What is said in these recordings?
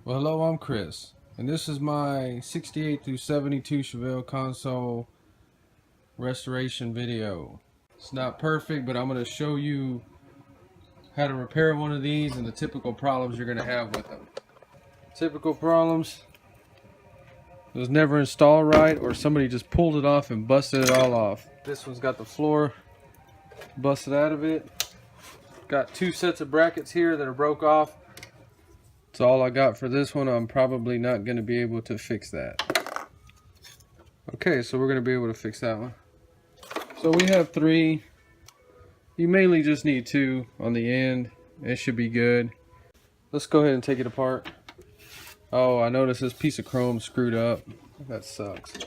Well, hello, I'm Chris, and this is my 68 through 72 Chevelle console restoration video. It's not perfect, but I'm going to show you how to repair one of these and the typical problems you're going to have with them. Typical problems: it was never installed right, or somebody just pulled it off and busted it all off. This one's got the floor busted out of it. Got two sets of brackets here that are broke off. That's all I got for this one. I'm probably not going to be able to fix that. Okay, so we're going to be able to fix that one. So we have three. You mainly just need two on the end. It should be good. Let's go ahead and take it apart. Oh, I noticed this piece of chrome screwed up. That sucks.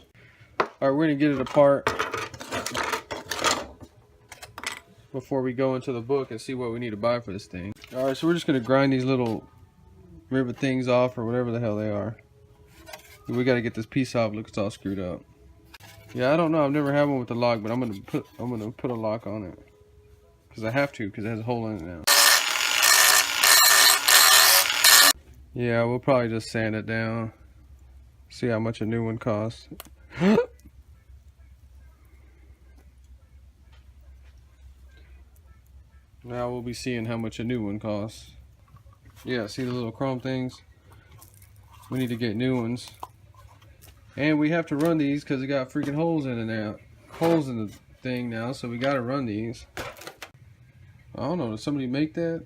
Alright, we're going to get it apart before we go into the book and see what we need to buy for this thing. Alright, so we're just going to grind these little rivet things off, or whatever the hell they are. We got to get this piece off. Look, it's all screwed up. Yeah, I don't know. I've never had one with a lock, but I'm gonna put a lock on it because I have to, because it has a hole in it now. Yeah, we'll probably just sand it down. See how much a new one costs. Now we'll be seeing how much a new one costs. Yeah, see the little chrome things? We need to get new ones. And we have to run these because it got freaking holes in it now. Holes in the thing now, so we gotta run these. I don't know, did somebody make that?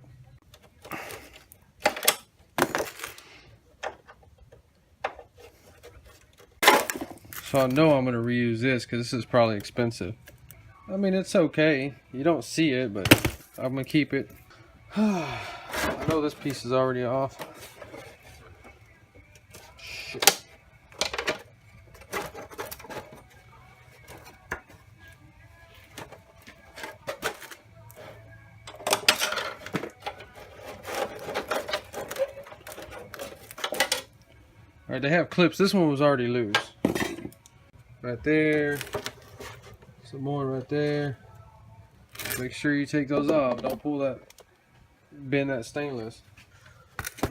So I know I'm gonna reuse this because this is probably expensive. I mean, it's okay. You don't see it, but I'm gonna keep it. I know this piece is already off. Shit. Alright, they have clips. This one was already loose. Right there. Some more right there. Make sure you take those off. Don't pull that, bend that stainless.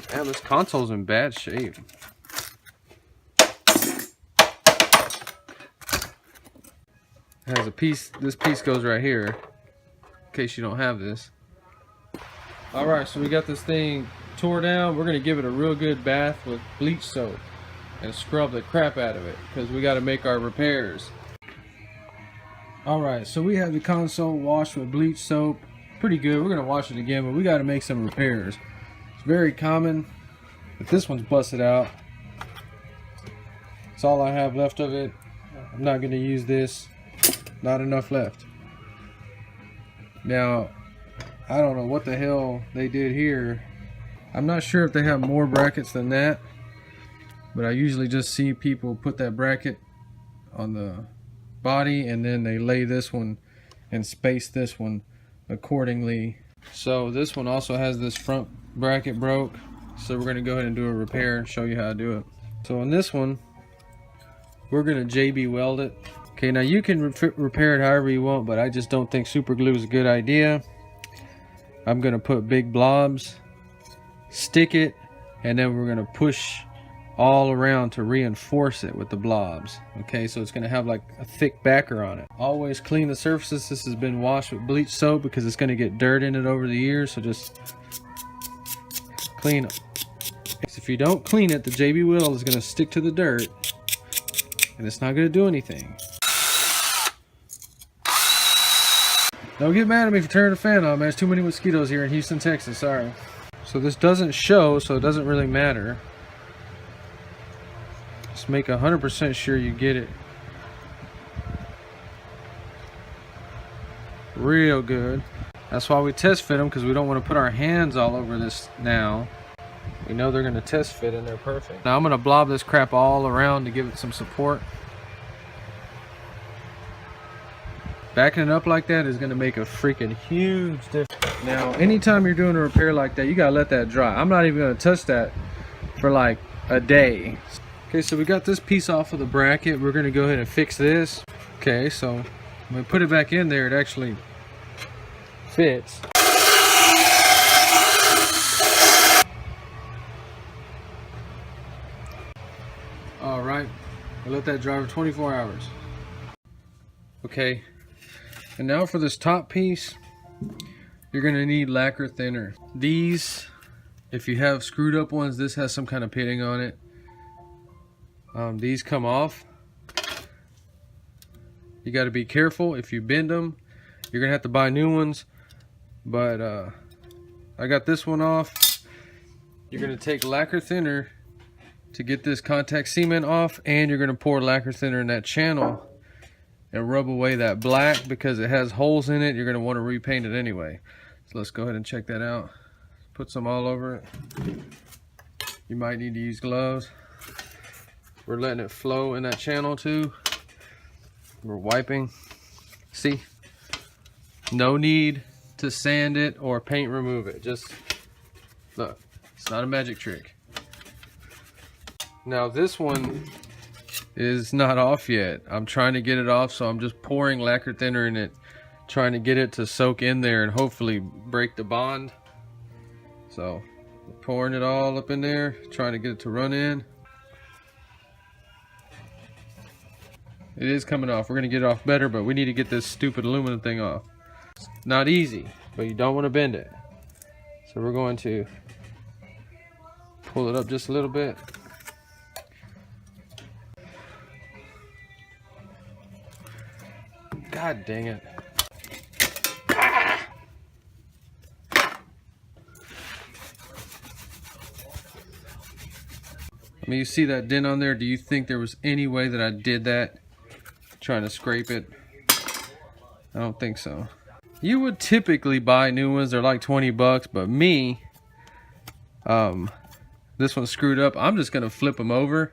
Damn, this console's in bad shape. It has a piece, this piece goes right here, in case you don't have this. Alright, so we got this thing tore down. We're going to give it a real good bath with bleach soap and scrub the crap out of it, because we got to make our repairs. Alright, so we have the console washed with bleach soap. Pretty good. We're going to wash it again, but we got to make some repairs. It's very common, but this one's busted out. That's all I have left of it. I'm not going to use this. Not enough left. Now, I don't know what the hell they did here. I'm not sure if they have more brackets than that, but I usually just see people put that bracket on the body and then they lay this one and space this one accordingly. So this one also has this front bracket broke, so we're going to go ahead and do a repair and show you how to do it. So on this one, we're going to JB weld it. Okay, now you can repair it however you want, but I just don't think super glue is a good idea. I'm going to put big blobs, stick it, and then we're going to push all around to reinforce it with the blobs. Okay, so it's going to have like a thick backer on it. Always clean the surfaces. This has been washed with bleach soap because it's going to get dirt in it over the years, so just clean them. If you don't clean it, the JB wheel is going to stick to the dirt and it's not going to do anything. Don't get mad at me for turning the fan on, man. There's too many mosquitoes here in Houston, Texas. Sorry. So this doesn't show, so it doesn't really matter. Just make 100% sure you get it real good. That's why we test fit them, because we don't want to put our hands all over this now. We know they're going to test fit and they're perfect. Now I'm going to blob this crap all around to give it some support. Backing it up like that is going to make a freaking huge difference. Now, anytime you're doing a repair like that, you got to let that dry. I'm not even going to touch that for like a day. Okay, so we got this piece off of the bracket. We're going to go ahead and fix this. Okay, so when we put it back in there, it actually fits. I let that dry for 24 hours. Okay, and now for this top piece, you're gonna need lacquer thinner. These, if you have screwed up ones, this has some kind of pitting on it. These come off. You got to be careful. If you bend them, you're gonna have to buy new ones. But I got this one off. You're gonna take lacquer thinner to get this contact cement off, and you're gonna pour lacquer thinner in that channel and rub away that black, because it has holes in it. You're gonna want to repaint it anyway. So let's go ahead and check that out. Put some all over it. You might need to use gloves. We're letting it flow in that channel too. We're wiping. See? No need to sand it or paint remove it. Just look. It's not a magic trick. Now this one is not off yet. I'm trying to get it off, so I'm just pouring lacquer thinner in it, trying to get it to soak in there and hopefully break the bond. So pouring it all up in there, trying to get it to run in. It is coming off. We're gonna get it off better, but we need to get this stupid aluminum thing off. It's not easy, but you don't want to bend it. So we're going to pull it up just a little bit. God dang it. I mean, you see that dent on there? Do you think there was any way that I did that? Trying to scrape it? I don't think so. You would typically buy new ones. They're like 20 bucks, but me, this one's screwed up. I'm just gonna flip them over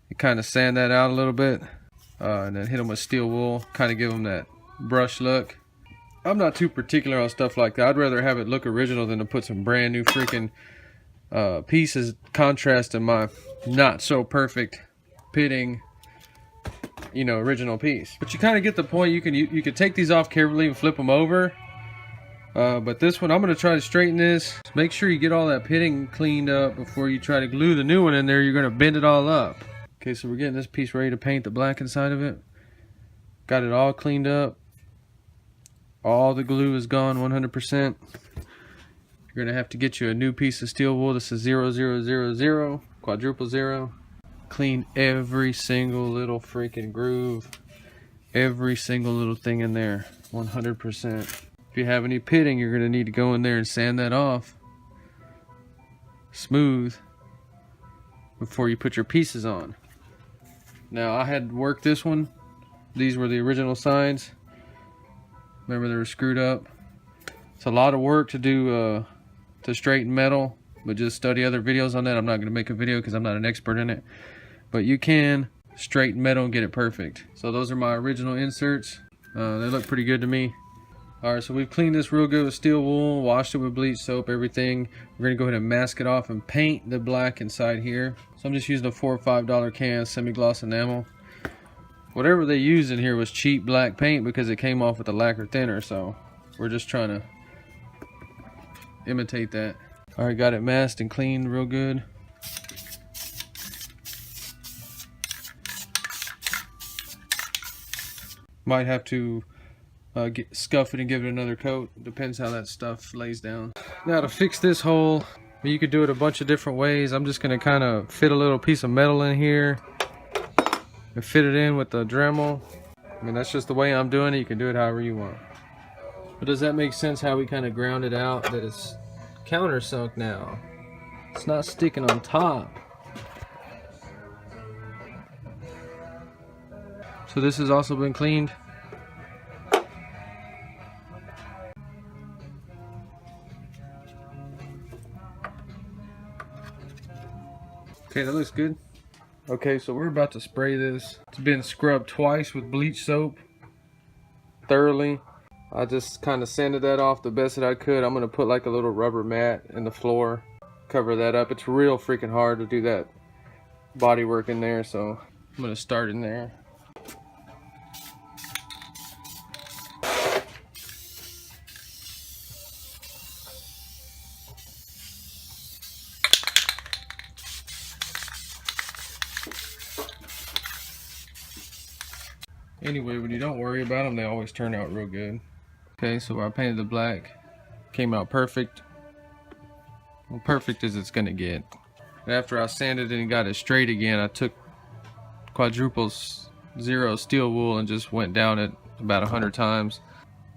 and kind of sand that out a little bit, and then hit them with steel wool, kind of give them that brush look. I'm not too particular on stuff like that. I'd rather have it look original than to put some brand new freaking pieces contrasting my not so perfect pitting, you know, original piece. But you kind of get the point. You can take these off carefully and flip them over. But this one, I'm going to try to straighten this. Make sure you get all that pitting cleaned up before you try to glue the new one in there. You're going to bend it all up. Okay, so we're getting this piece ready to paint the black inside of it. Got it all cleaned up. All the glue is gone 100%. You're going to have to get you a new piece of steel wool. This is 0000, quadruple 0. Clean every single little freaking groove. Every single little thing in there. 100%. If you have any pitting, you're going to need to go in there and sand that off smooth before you put your pieces on. Now, I had worked this one. These were the original sides. Remember, they were screwed up. It's a lot of work to do to straighten metal, but just study other videos on that. I'm not going to make a video because I'm not an expert in it. But you can straighten metal and get it perfect. So those are my original inserts. They look pretty good to me. Alright, so we've cleaned this real good with steel wool, washed it with bleach, soap, everything. We're going to go ahead and mask it off and paint the black inside here. So I'm just using a $4 or $5 can semi-gloss enamel. Whatever they used in here was cheap black paint because it came off with the lacquer thinner, so we're just trying to imitate that. Alright, got it masked and cleaned real good. Might have to scuff it and give it another coat. Depends how that stuff lays down. Now to fix this hole, you could do it a bunch of different ways. I'm just going to kind of fit a little piece of metal in here and fit it in with the Dremel. I mean, that's just the way I'm doing it. You can do it however you want. But does that make sense how we kind of ground it out, that it's countersunk now? It's not sticking on top. So this has also been cleaned. Okay, that looks good. Okay, so we're about to spray this. It's been scrubbed twice with bleach soap thoroughly. I just kind of sanded that off the best that I could. I'm going to put like a little rubber mat in the floor, cover that up. It's real freaking hard to do that body work in there, so I'm going to start in there. Anyway, when you don't worry about them, they always turn out real good. Okay, so I painted the black, came out perfect. Well, perfect as it's gonna get. After I sanded it and got it straight again, I took quadruple zero steel wool and just went down it about 100 times.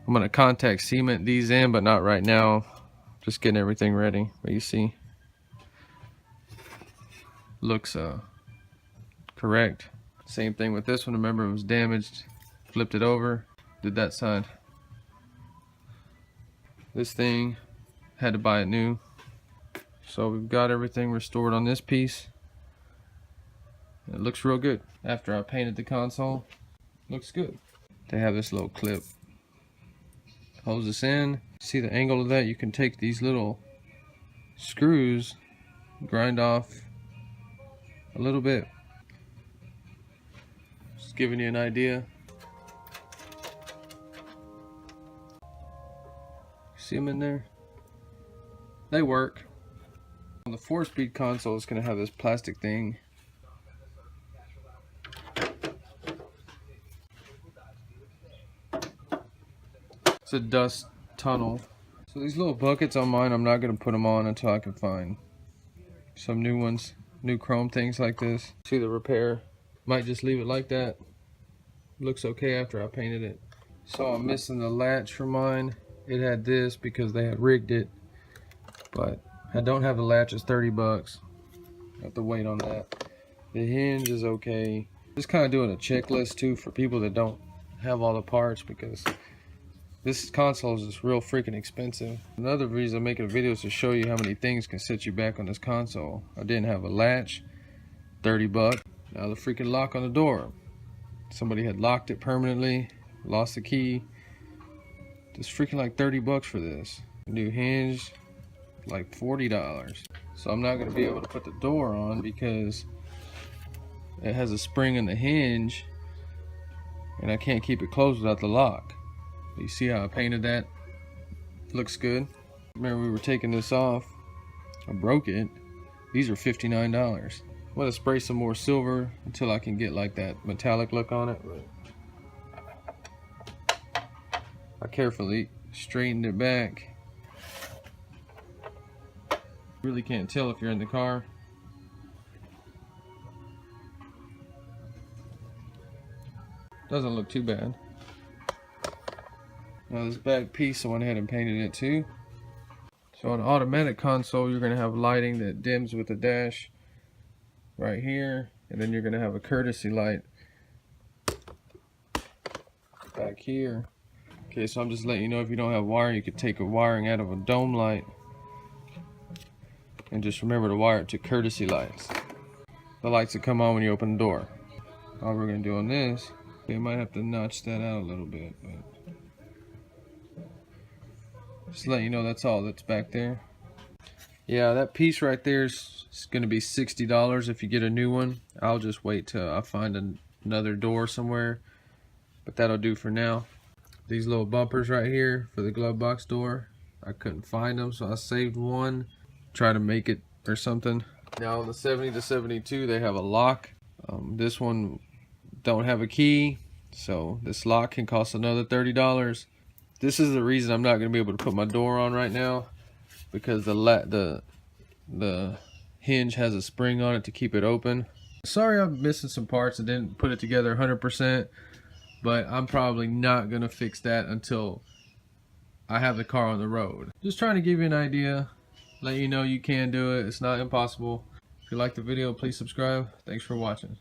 I'm gonna contact cement these in, but not right now. Just getting everything ready. But you see, looks correct. Same thing with this one. Remember, it was damaged. Flipped it over. Did that side. This thing had to buy it new. So we've got everything restored on this piece. It looks real good. After I painted the console, looks good. They have this little clip. Holds this in. See the angle of that? You can take these little screws, grind off a little bit. Just giving you an idea. See them in there? They work. The 4-speed console is going to have this plastic thing. It's a dust tunnel. So these little buckets on mine, I'm not going to put them on until I can find some new ones, new chrome things like this. See the repair. Might just leave it like that. Looks okay after I painted it. So I'm missing the latch for mine. It had this because they had rigged it, but I don't have the latch. It's 30 bucks. Have to wait on that. The hinge is okay. Just kind of doing a checklist too for people that don't have all the parts, because this console is just real freaking expensive. Another reason I'm making a video is to show you how many things can set you back on this console. I didn't have a latch, 30 bucks. Now the freaking lock on the door. Somebody had locked it permanently, lost the key. Just freaking like 30 bucks for this. New hinge, like $40. So I'm not gonna be able to put the door on because it has a spring in the hinge and I can't keep it closed without the lock. You see how I painted that? Looks good. Remember, we were taking this off. I broke it. These are $59. I'm gonna spray some more silver until I can get like that metallic look on it. I carefully straightened it back. Really can't tell if you're in the car. Doesn't look too bad. Now this back piece, I went ahead and painted it too. So on an automatic console, you're going to have lighting that dims with the dash right here, and then you're going to have a courtesy light back here. Okay, so I'm just letting you know, if you don't have wiring, you could take a wiring out of a dome light and just remember to wire it to courtesy lights, the lights that come on when you open the door. All we're going to do on this, we might have to notch that out a little bit, but just let you know that's all that's back there. Yeah, that piece right there is going to be $60 if you get a new one. I'll just wait till I find another door somewhere, but that'll do for now. These little bumpers right here for the glove box door, I couldn't find them, so I saved one. Try to make it or something. Now on the 70 to 72, they have a lock. This one don't have a key, so this lock can cost another $30. This is the reason I'm not going to be able to put my door on right now, because the hinge has a spring on it to keep it open. Sorry I'm missing some parts. I didn't put it together 100%, but I'm probably not going to fix that until I have the car on the road. Just trying to give you an idea, let you know you can do it. It's not impossible. If you like the video, please subscribe. Thanks for watching.